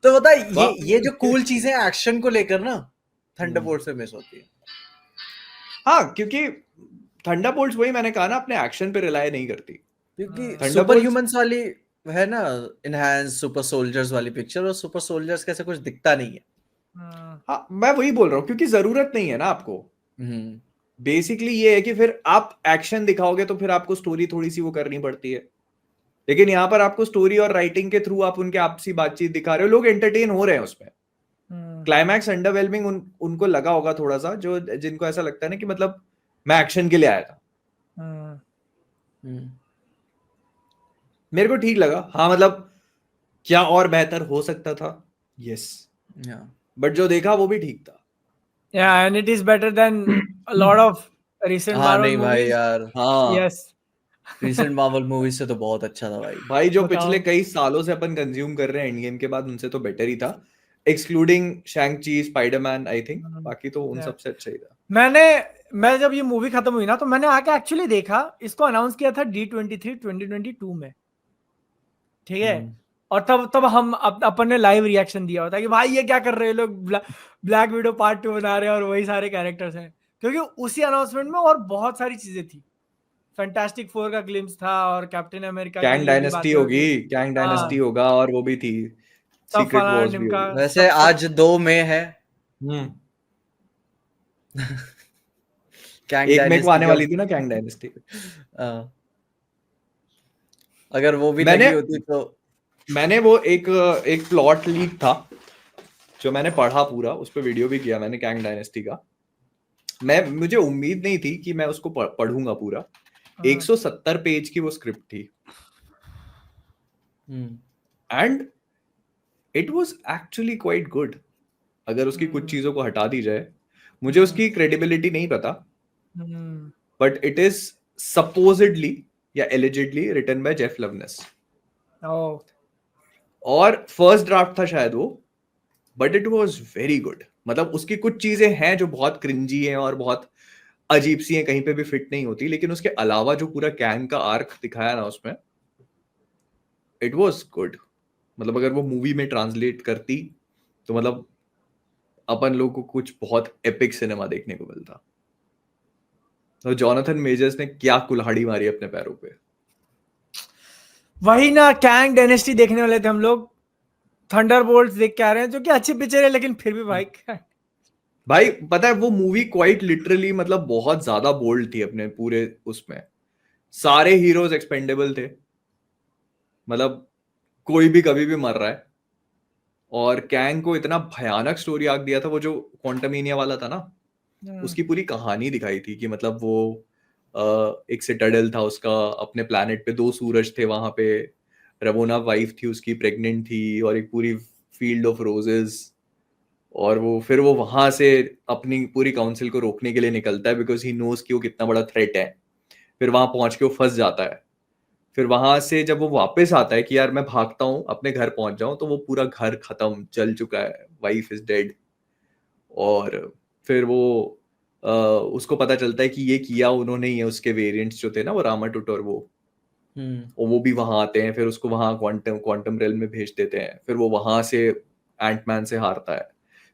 तो बता ये जो कूल चीजें एक्शन को लेकर ना थंडरबोल्ट से मिस होती है। हाँ, क्योंकि थंडरबोल्ट्स वही मैंने कहा ना, अपने एक्शन पे रिलाय नहीं करती, क्योंकि सुपर ह्यूमंस वाली है ना, इनहैंस सुपर सोल्जर्स वाली पिक्चर, और सुपर सोल्जर्स कैसे कुछ दिखता नहीं है। हाँ, मैं वही बोल रहा हूँ, क्योंकि जरूरत नहीं है ना आपको। बेसिकली ये है कि फिर आप एक्शन दिखाओगे तो फिर आपको स्टोरी थोड़ी सी वो करनी पड़ती है, लेकिन यहाँ पर आपको स्टोरी और राइटिंग के थ्रू आप उनके आपसी बातचीत दिखा रहे हो, लोग एंटरटेन हो रहे हैं उसमें। क्लाइमैक्स अंडरवेलमिंग उनको लगा होगा थोड़ा सा, जो जिनको ऐसा लगता है ना कि मतलब मैं एक्शन के लिए आया था। मेरे को ठीक लगा, हाँ, मतलब क्या और बेहतर हो सकता था, यस, बट जो देखा वो भी ठीक था। Yeah, and it is better than a lot of recent हाँ Marvel नहीं भाई movies. यार, हाँ, Yes. रिसेंट मार्वल मूवीज से तो बहुत अच्छा था भाई जो बताओ। पिछले कई सालों से अपन कंज्यूम कर रहे हैं एंड गेम के बाद, उनसे तो बेटर ही था, एक्सक्लूडिंग शैंग-ची, स्पाइडरमैन, आई थिंक, बाकी तो उन सबसे अच्छा ही था। मैं जब ये मूवी खत्म हुई ना, तो मैंने आके एक्चुअली देखा, इसको अनाउंस किया था D23 2022 में, ठीक है। और तब हम अपन ने लाइव रिएक्शन दिया होता कि भाई ये क्या कर रहे हैं लोग, ब्लैक विडो पार्ट 2 बना रहे हैं और वही सारे कैरेक्टर्स हैं, क्योंकि उसी अनाउंसमेंट में और बहुत सारी चीजें थी। फैंटास्टिक 4 का ग्लिम्स था और कैप्टन अमेरिका की कैंग डायनेस्टी होगी, कैंग डायनेस्टी होगा, और वो भी थी, सीक्रेट वॉर्स भी होगी। वैसे आज 2 मई है। कैंग 1 मई को आने वाली थी ना कैंग डायनेस्टी। अगर वो भी लगी होती तो मैंने वो एक प्लॉट लीक था जो मैंने पढ़ा पूरा, उस पर वीडियो भी किया मैंने कैंग डायनेस्टी का। मुझे उम्मीद नहीं थी कि मैं उसको पढ़ूंगा पूरा। 170 पेज की वो स्क्रिप्ट थी, and it was actually quite good. अगर उसकी कुछ चीजों को हटा दी जाए, मुझे उसकी क्रेडिबिलिटी नहीं पता, बट इट इज सपोजिडली या allegedly written by Jeff Loveness, और फर्स्ट ड्राफ्ट था शायद वो, but it was very good. मतलब उसकी कुछ चीजें हैं जो बहुत क्रिंजी हैं और बहुत अजीब सी हैं, कहीं पे भी फिट नहीं होती, लेकिन उसके अलावा जो पूरा कैंग का आर्क दिखाया ना उसमें, इट वाज गुड। मतलब अगर वो मूवी में ट्रांसलेट करती तो मतलब अपन लोग को कुछ बहुत एपिक सिनेमा देखने को मिलता। तो जॉनथन मेजर्स ने क्या कुल्हाड़ी मारी अपने पैरों पे। वही ना, कैंग डायनेस्टी देखने वाले थे हम लोग, थंडरबोल्ट्स देख के आ रहे हैं, जो कि अच्छी पिक्चर है, लेकिन फिर भी भाई पता है वो मूवी क्वाइट लिटरली मतलब बहुत ज्यादा बोल्ड थी अपने पूरे उसमें। सारे हीरोज एक्सपेंडेबल थे, मतलब कोई भी कभी भी मर रहा है, और कैंग को इतना भयानक स्टोरी आर्क दिया था, वो जो क्वांटमिनिया वाला था ना, उसकी पूरी कहानी दिखाई थी कि मतलब वो एक सिटाडेल था उसका अपने प्लैनेट पे, 2 सूरज थे वहां पे, रवोना वाइफ थी उसकी, प्रेग्नेंट थी, और एक पूरी फील्ड ऑफ रोजेस, और वो फिर वो वहां से अपनी पूरी काउंसिल को रोकने के लिए निकलता है, बिकॉज ही नोज कि वो कितना बड़ा थ्रेट है। फिर वहां पहुंच के वो फंस जाता है। फिर वहां से जब वो वापस आता है कि यार मैं भागता हूँ अपने घर पहुंच जाऊं, तो वो पूरा घर खत्म, जल चुका है, वाइफ इज डेड। और फिर वो उसको पता चलता है कि ये किया उन्होंने ही है, उसके वेरिएंट्स जो थे ना, वो रामाटुट और वो भी वहां आते हैं, फिर उसको वहां क्वांटम रेल में भेज देते हैं। फिर वो वहां से एंटमैन से हारता है,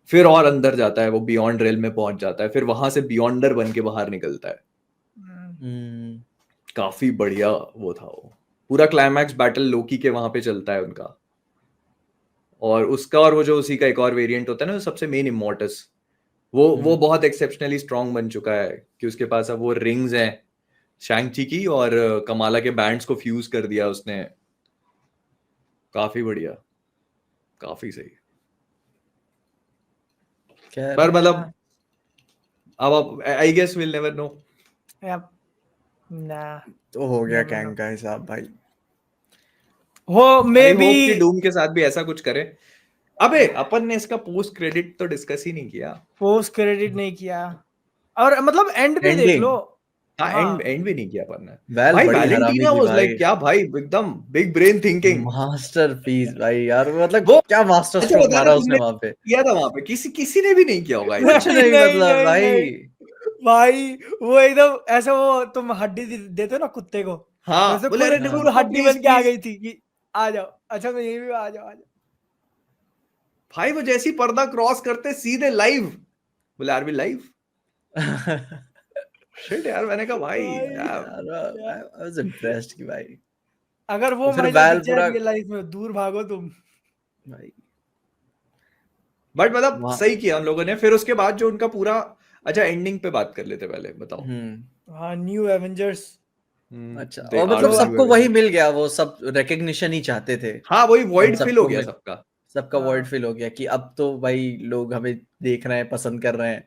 फिर और अंदर जाता है, वो बियॉन्ड रेल में पहुंच जाता है, फिर वहां से बियॉन्डर बन के बाहर निकलता है। काफी बढ़िया वो था। वो पूरा क्लाइमैक्स बैटल लोकी के वहां पे चलता है उनका, और उसका और वो जो उसी का एक और वेरिएंट होता है ना, सबसे मेन इमोर्टस, वो बहुत एक्सेप्शनली स्ट्रांग बन चुका है कि उसके पास अब वो रिंग्स हैं शैंग-ची की, और कमाला के बैंड्स को फ्यूज कर दिया उसने। काफी बढ़िया, काफी सही। पर मतलब अब I guess will never know. तो हो गया कैंग का हिसाब भाई। हो मे बी कि डूम के साथ भी ऐसा कुछ करे। अबे अपन ने इसका पोस्ट क्रेडिट तो डिस्कस ही नहीं किया। पोस्ट क्रेडिट नहीं किया, और मतलब एंड पे देख लो। एंड भी नहीं किया अपन ने। वेल भाई बड़ी वैलेंटीना वाज लाइक क्या भाई, एकदम बिग ब्रेन थिंकिंग, मास्टरपीस भाई यार, मतलब वो क्या मास्टर स्ट्रोक मारा उसने वहां पे। किया था वहां पे, किसी ने भी नहीं किया होगा कुछ नहीं मतलब भाई वो एकदम ऐसा, वो तुम हड्डी देते हो ना कुत्ते को, हाँ, वैसे बोले पूरी हड्डी बन के आ गई थी कि आ जाओ, अच्छा मैं यही भी आ जाओ। भाई वो जैसी पर्दा क्रॉस करते सीधे लाइव, बोले आर वी लाइव? शिट यार, मैंने कहा भाई यार, आई वाज इम्प्रेस्ड कि भाई अगर वो फिर मजा बैल दिख जाए पूरा रियल लाइफ में, दूर भागो तुम। भाई बट मतलब वहाँ सही किया उन लोगों ने। फिर उसके बाद जो उनका पूरा, अच्छा एंडिंग पे बात कर लेते पहले, बताओ। हाँ, न्यू एवेंजर्स। अच्छा, They और are मतलब the सबको new वही Avengers। मिल गया, वो सब रिकग्निशन ही चाहते थे, हाँ वही इन वॉइड फिल हो सबको गया मिल सबका। सबका हाँ। वर्ड फिल हो गया कि अब तो भाई लोग हमें देख रहे हैं, पसंद कर रहे हैं,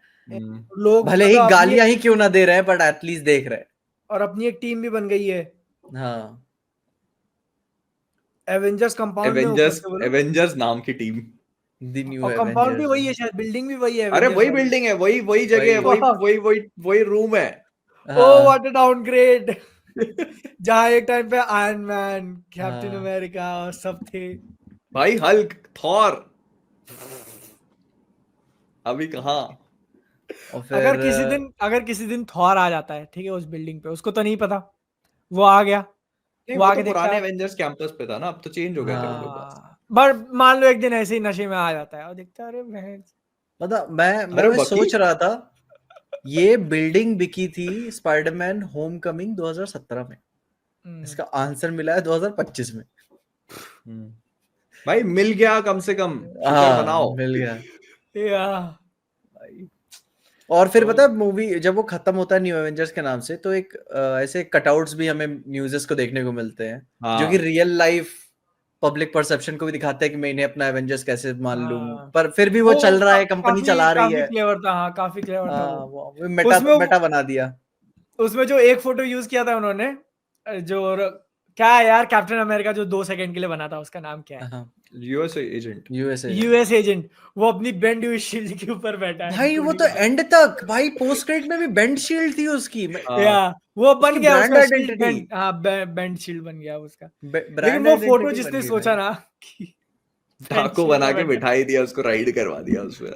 लोग भले ही मतलब अपनी गालियां ही क्यों ना दे रहे हैं, बट एटलीस्ट देख रहे और अपनी एक टीम भी बन गई है हैं। हाँ, एवेंजर्स कंपाउंड में, ऊपर एवेंजर्स, से बोलो। एवेंजर्स नाम की टीम। द न्यू और कंपाउंड भी एवेंजर्स। वही है शायद, बिल्डिंग भी वही है अरे एवेंजर्स वही वाली। बिल्डिंग है, वही वही जगह है, वही वही वही वही वही रूम है। ओ हाँ व्हाट अ डाउनग्रेड। जहाँ एक टाइम पे आयरन मैन, कैप्टन हाँ अमेरिका और सब थे। भाई हल्क, थॉर, अभी कहाँ। और फिर अगर किसी दिन थॉर आ जाता है, ठीक है, उस बिल्डिंग पे, उसको तो नहीं पता, वो आ गया, नहीं वो वो आके तो देखता पुराने है। एवेंजर्स कैंपस पे था ना, अब तो चेंज हो गए थे वो लोग बस। हाँ, बट मान लो एक दिन ऐसे ही नशे में आ जाता है और देखता है, अरे भैंस। मतलब मैं अरे मैं बकी, सोच रहा था, ये बिल्डिंग बिकी थी स्पाइडरमैन होमकमिंग 2017 में, इसका आंसर मिला है 2025 में। भाई मिल गया कम से कम, शुक्र हाँ मनाओ। मिल गया या भाई। और फिर तो पता है मूवी जब वो खत्म होता है न्यू एवेंजर्स के नाम से, तो एक ऐसे कटआउट्स भी हमें न्यूज़ेस को देखने को मिलते हैं, जो कि हाँ रियल लाइफ पब्लिक परसेप्शन को भी दिखाते हैं कि मैं इन्हें अपना एवेंजर्स कैसे मान लूं, हाँ, पर फिर भी वो चल रहा है, कंपनी काफी चला रही काफी है। क्लेवर था। हाँ, काफी क्लेवर था हाँ, वो। वो मेटा उसमें मेटा बना दिया। उसमें जो एक फोटो यूज किया था उन्होंने, क्या है यार, कैप्टन अमेरिका जो 2 सेकंड के लिए बना था, उसका नाम क्या है? हाँ, US agent. USA. US agent. वो अपनी बेंड हुई शील्ड के ऊपर बैठा है भाई वो गोली तो मार। एंड तक भाई, पोस्ट क्रेडिट में भी बेंड शील्ड थी उसकी, या वो बन उसकी गया ब्रांड उसका शील्ड, आइडेंटिटी, बेंड, हाँ, बेंड शील्ड बन गया उसका। लेकिन ब्रांड वो फोटो आइडेंटिटी बन जिसने गई सोचा भाई। ना कि बेंड डाकू शील्ड बना में के बैठा, बिठा ही दिया उसको, राइड करवा दिया उसमें।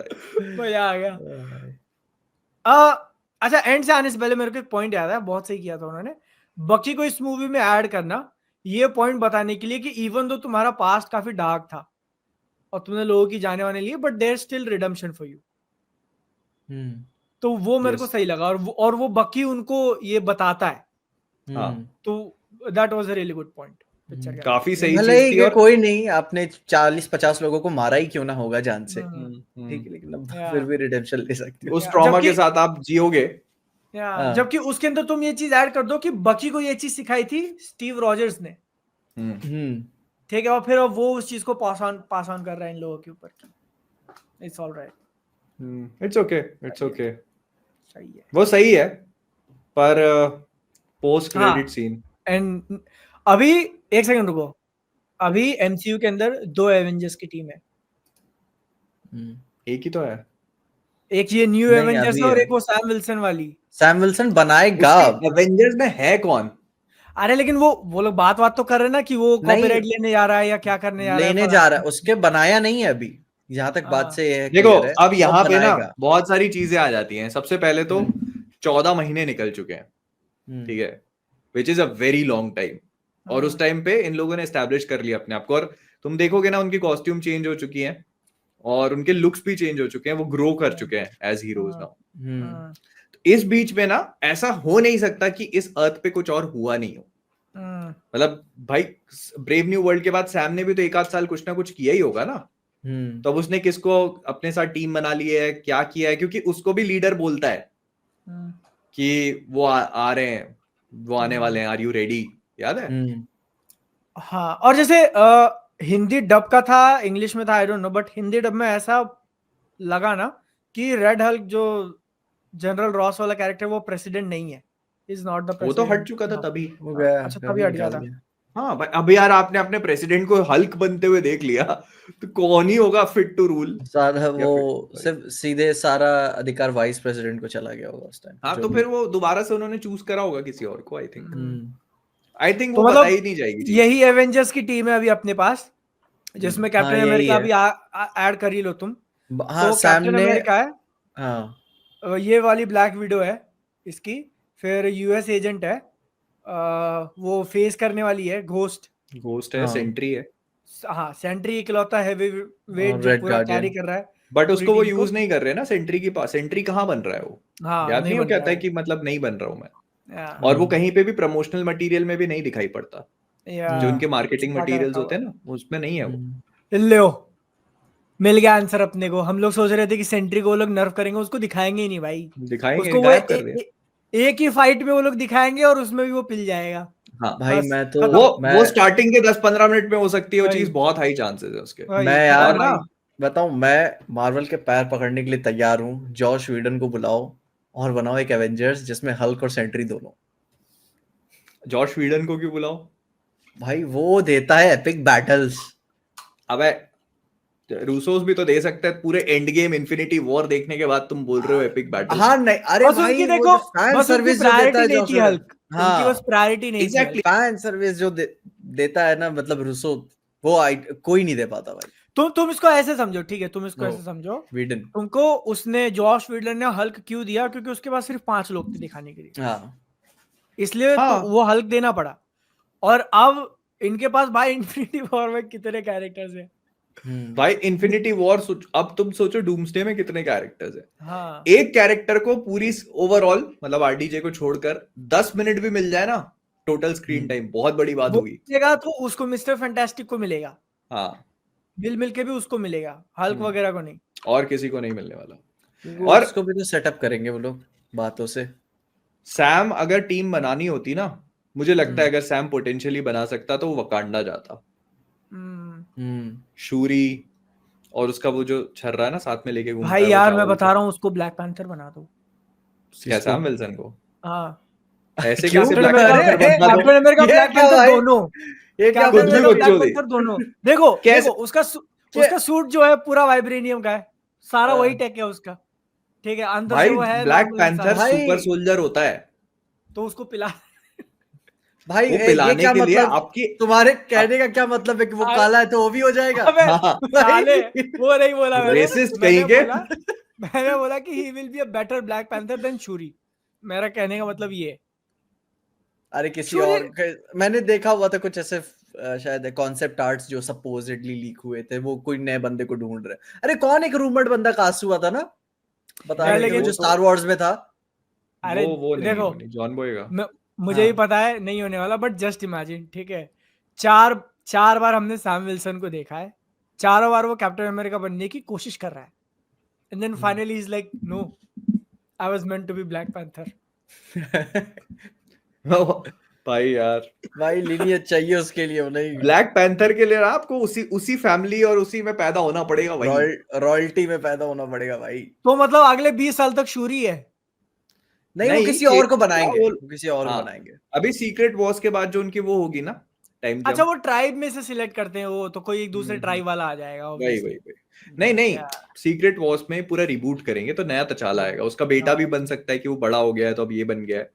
मजा आ गया। भाई। अच्छा, एंड से आने से पहले मेरे को एक पॉइंट याद है, बहुत सही किया था उन्होंने, बकी को इस मूवी में ऐड करना, ये पॉइंट बताने के लिए कि इवन दो तुम्हारा पास्ट काफी डार्क था और तुमने लोगों की जाने वाने लिए, but there still redemption for you. तो वो मेरे को Yes. सही लगा, और वो बकी उनको ये बताता है, हाँ तो that was a really good point picture के अंदर। काफी सही भले चीज ही थी। कि और कोई नहीं, आपने 40-50 लोगों को मारा ही क्यों ना होगा जान से, ठीक है, लेकिन अब या फिर भी रिडेम्पशन ले सकते हो। उस ट्रॉमा जबकि के साथ आप जियोगे। हाँ जबकि उसके अंदर तुम ये चीज ऐड कर दो कि बकी को ये चीज सिखाई थी स्टीव रॉजर्स ने, ठीक है, और फिर अब वो उस चीज को पास ऑन कर रहा है इन लोगों के ऊपर की। It's all right, it's okay, it's okay, सही है। वो सही है। पर पोस्ट क्रेडिट हाँ, सीन, एंड अभी एक सेकंड रुको, अभी एमसीयू के अंदर 2 एवेंजर्स की टीम है, एक ही तो है। एक ये न्यू नहीं एवेंजर्स अभी है और है, एक वो सैम विल्सन वाली। सैम विल्सन बनाएगा उसके अब। एवेंजर्स में है कौन? अरे लेकिन वो लोग बात तो कर रहे हैं ना कि वो नहीं, कॉपीराइट लेने जा रहा है या क्या करने जा रहा है, लेने जा रहा है, उसके बनाया नहीं है अभी, जहां तक बात से ये देखो क्लियर है, अब वो यहाँ पे ना बनाएगा। बहुत सारी चीजें आ जाती हैं। सबसे पहले तो 14 महीने निकल चुके हैं, ठीक है, which is a very long time. और उस टाइम पे इन लोगों ने एस्टैब्लिश कर लिया अपने आप को। और तुम देखोगे ना, उनकी कॉस्ट्यूम चेंज हो चुकी है और उनके लुक्स भी चेंज हो चुके हैं, वो ग्रो कर चुके हैं एज हीरोज नाउ। तो इस बीच में ना ऐसा हो नहीं सकता कि इस अर्थ पे कुछ और हुआ नहीं हो। मतलब भाई ब्रेव न्यू वर्ल्ड के बाद सैम ने भी तो 1 आध साल कुछ ना कुछ किया ही होगा ना। तो अब उसने किसको अपने साथ टीम बना ली है, क्या किया है, क्योंकि उसको भी लीडर बोलता है कि वो आ रहे हैं, वो आने वाले हैं, आर यू रेडी, याद है? हाँ, और जैसे हिंदी डब का था, इंग्लिश में था, I don't know, but Hindi dub में ऐसा लगा ना कि रेड हल्क जो जनरल रॉस वाला कैरेक्टर, वो प्रेसिडेंट नहीं है, इज नॉट द वो प्रेसिडेंट। तो हट चुका था तभी। हो गया, अच्छा, कभी तभी हट गया निकाल था। दिया। हाँ भाई, अब यार आपने अपने प्रेसिडेंट को हल्क बनते हुए देख लिया, तो कौन ही होगा फिट टू रूल? सारा या वो फिर सिर्फ सीधे सारा अधिकार वाइस प्रेसिडेंट को चला गया होगा उस टाइम, हाँ, जो तो भी। फिर वो दोबारा से उन्होंने चूज करा होगा किसी और को। आई थिंक तो वो बताई मतलब नहीं जाएगी चीज। यही एवेंजर्स की टीम है अभी अपने पास, जिसमें हाँ कैप्टन यही अमेरिका है। भी ऐड कर ही लो तुम। हाँ तो सैम कैप्टन ने, अमेरिका है, हाँ ये वाली ब्लैक विडो है इसकी, फिर यूएस एजेंट है, वो फेस करने वाली है घोस्ट, घोस्ट है, हाँ सेंट्री है। हाँ सेंट्री इकलौता हैवी वेट और जो रेड पूरा कैरी गार्डियन कर रहा है बट पूरी उसको वो टीम को। यूज नहीं कर रहे ना सेंट्री के पास, सेंट्री कहाँ बन रहा है वो, हाँ याद नहीं नहीं, वो बन रहा कहता है है कि मतलब नहीं बन रहा हूँ मैं, या, और वो कहीं पे भी प्रमोशनल मटेरियल में भी नहीं दिखाई पड़ता, या जो उनके मार्केटिंग छुपा के मटेरियल्स रखा होते हुआ हैं ना उसमें नहीं है वो। है। लो मिल गया आंसर अपने को। हम लोग सोच रहे थे कि सेंट्री को वो लोग नर्फ करेंगे, उसको दिखाएंगे ही नहीं भाई। दिखाएंगे, उसको वो गायब कर रहे हैं। एक ही फाइट में वो लोग दिखाएंगे और उसमें भी वो पिल जाएगा। हाँ भाई बस मैं तो खत्म। वो स्टार्टिंग के 10-15 मिनट में हो सकती है वो वही चीज, बहुत हाई चांसेस है उसके। वही मैं खत्म यार और ना भाई। बताऊं, मैं मार्वल के पैर पकड़ने के लिए तैयार हूँ। जॉश व्हीडन को बुलाओ और बनाओ एक एवेंजर्स जिसमें हल्क और सेंट्री दोनों। जॉश व्हीडन को क्यों बुलाओ? भाई वो देता है एपिक बैटल्स। अबे रूसोस भी तो दे सकते हैं, पूरे एंड गेम इन्फिनिटी वॉर देखने के बाद तुम बोल रहे हो एपिक बैटल। हाँ नहीं, अरे बस उनकी भाई वो देखो, जो फैन बस उनकी सर्विस जो देता प्रायोरिटी है नहीं जॉश थी व्हीडन, हल्क, उनकी बस प्रायोरिटी नहीं थी एग्जैक्टली। हल्क। फैन सर्विस जो देता है ना, मतलब रूसो, वो कोई नहीं दे पाता भाई। तुम इसको ऐसे समझो, ठीक है, तुम इसको नो, ऐसे समझो। व्हीडन। तुमको उसने जॉश व्हीडन ने हल्क क्यों दिया? क्योंकि उसके पास सिर्फ 5 लोग थे दिखाने के लिए, हाँ इसलिए तो हाँ वो हल्क देना पड़ा। और अब इनके पास भाई इन्फिनिटी वॉर में कितने कैरेक्टर्स हैं। भाई इन्फिनिटी वॉर अब तुम सोचो डूम्सडे में कितने कैरेक्टर्स हैं। हाँ एक कैरेक्टर को पूरी ओवरऑल मतलब आरडीजे को छोड़कर 10 मिनट भी मिल जाए ना टोटल स्क्रीन टाइम, बहुत बड़ी बात वो होगी। मिलेगा तो उसको मिस्टर फैंटास्टिक को मिलेगा, हाँ मिल के भी उसको मिलेगा, हल्क वगैरह को नहीं। और किसी को नहीं मिलने वाला। वो और उसको भी तो सेटअप करेंगे वो लोग बातों से। सैम अगर टीम बनानी होती ना, मुझे लगता है अगर सैम पोटेंशियली बना सकता तो वो वकांडा जाता। शूरी और उसका वो जो छर्रा है ना साथ में लेके घूमता भाई है, वो यार क्या मैं बोलते बता हैं, रहा हूँ, उसको ब्लैक पैंथर बना दो। क्या सैम विल्सन को? हाँ ऐसे क्यों? कैसे कैप्टन ब्लैक अमेरिका, पैंथर बना दो? कैप्टन अमेरिका, ये ब्लैक क्या पैंथर भाई? दोनों, ये क्या कैप्टन कुछ भी अमेरिका, ब्लैक बच्चों दे पैंथर दोनों। देखो कैसे? देखो उसका सूट जो है पूरा वाइब्रेनियम का है, सारा वही टेक है उसका, ठीक है, अंदर से भाई वो है ब्लैक नॉर्मल पैंथर इंसान, सुपर भाई सोल्जर होता है, तो उसको पिला। भाई वो ये पिलाने क्या के लिए मतलब? आपकी तुम्हारे आप, कहने का क्या मतलब है कि वो अरे काला है तो वो भी हो जाएगा? अबे हाँ भाई साले, वो नहीं बोला मैंने। रेसिस्ट कहीं मैंने के। बोला मैंने बोला कि he will be a better Black Panther than Shuri. मेरा कहने का मतलब ये है। अरे किसी शूरी और मैंने देखा हुआ था कुछ ऐसे शायद कॉन्सेप्ट आर्ट्स जो सपोजिटली लीक हुए थे, वो कोई नए बंदे को ढूंढ रहे। अरे कौन एक रूमर्ड बंदा कास्ट हुआ था ना बताने यार के लिए, लेकिन जो स्टार वॉर्स में था? अरे देखो, वो नहीं जॉन बॉयगा। मुझे हाँ ही पता है नहीं होने वाला, बट जस्ट इमेजिन, ठीक है, चार चार बार हमने सैम विल्सन को देखा है, चारों बार वो कैप्टन अमेरिका बनने की कोशिश कर रहा है, and then finally is like no, I was meant to be Black Panther. भाई यार भाई लिनियज चाहिए उसके लिए, वो नहीं। ब्लैक पैंथर के लिए ना आपको उसी उसी फैमिली और उसी में पैदा होना पड़ेगा वही। रॉयल्टी में पैदा होना पड़ेगा भाई। तो मतलब अगले 20 साल तक शूरी है। नहीं, वो नहीं किसी और को क्या बनाएंगे, वो, वो किसी और को हाँ बनाएंगे। अभी सीक्रेट वॉर्स के बाद जो उनकी वो होगी ना टाइम अच्छा जंप, वो ट्राइब में से सिलेक्ट करते हैं, वो तो कोई एक दूसरे ट्राइब वाला आ जाएगा वही वही ऑब्वियसली। वही नहीं नहीं, या सीक्रेट वॉर्स में पूरा रिबूट करेंगे तो नया तचाला आएगा, उसका बेटा भी बन सकता है कि वो बड़ा हो गया है तो अब ये बन गया है,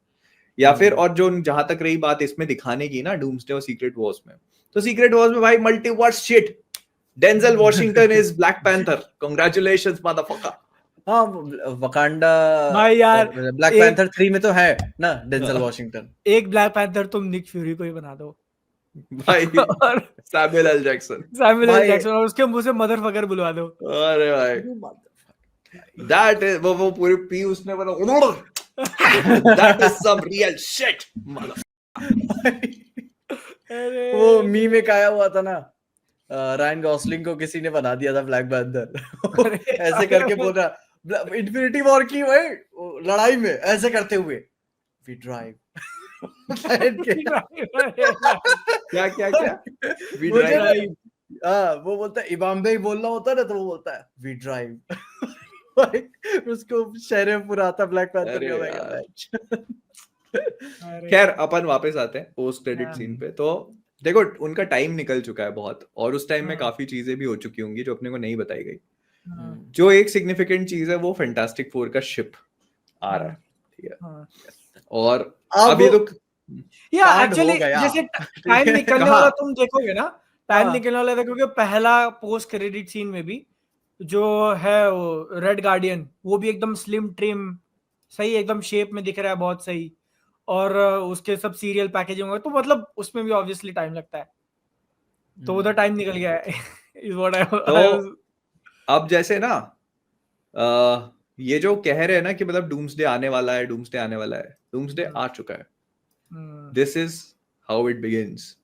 या फिर और जो जहां तक रही बात इसमें दिखाने की ना डूम्सडे और सीक्रेट वॉर्स में, तो सीक्रेट वॉर्स में भाई multiverse shit, Denzel Washington is black panther, congratulations motherfucker. हाँ वकांडा, भाई यार ब्लैक एक पैंथर 3 में तो है ना डेंजल वॉशिंगटन। एक ब्लैक पैंथर तुम निक फ्यूरी को ही बना दो। भाई और Samuel L Jackson, Samuel L भाई जैक्सन, और उसके मुंह से मदरफकर बुलवा दो। अरे भाई दैट इज वो पूरी पी उसने बोला that is some real shit mother. अरे वो मीम एक आया हुआ था ना, रायन गॉसलिंग को किसी ने बना दिया था ब्लैक पैंथर। अरे ऐसे करके बोल रहा इन्फिनिटी वॉर की भाई लड़ाई में ऐसे करते हुए वी ड्राइव। क्या क्या क्या वी मुझे ना, ड्राइव, हाँ वो बोलता है इबाम्बे ही बोलना होता है ना, तो वो बोलता है वी ड्राइव। भाई उसको शहर में पूरा आता ब्लैक पैंथर अरे का यार। मैच। खैर अपन वापस आते हैं पोस्ट क्रेडिट हाँ। सीन पे। तो देखो उनका टाइम निकल चुका है बहुत, और उस टाइम में हाँ। काफी चीजें भी हो चुकी होंगी जो अपने को नहीं बताई गई। हाँ, जो एक सिग्निफिकेंट चीज है वो फैंटास्टिक फोर का शिप आ रहा है, ठीक है, हाँ। और अब अभी तो या कांड एक्चुअली हो गया। जैसे ठीक टाइम है? निकलने कहाँ? वाला तुम देखोगे ना, टाइम हाँ। निकलने वाला देखोगे, पहला पोस्ट क्रेडिट सीन में भी जो है वो रेड गार्डियन, वो भी एकदम स्लिम ट्रिम सही एकदम शेप में दिख रहा है, बहुत सही, और उसके सब सीरियल पैकेजिंग होगा, तो मतलब उसमें भी ऑब्वियसली टाइम लगता है। तो उधर टाइम निकल गया है is what I तो was- अब जैसे ना ये जो कह रहे हैं ना कि मतलब डूम्सडे आने वाला है, डूम्सडे आ चुका है. हम्म, This is how it begins.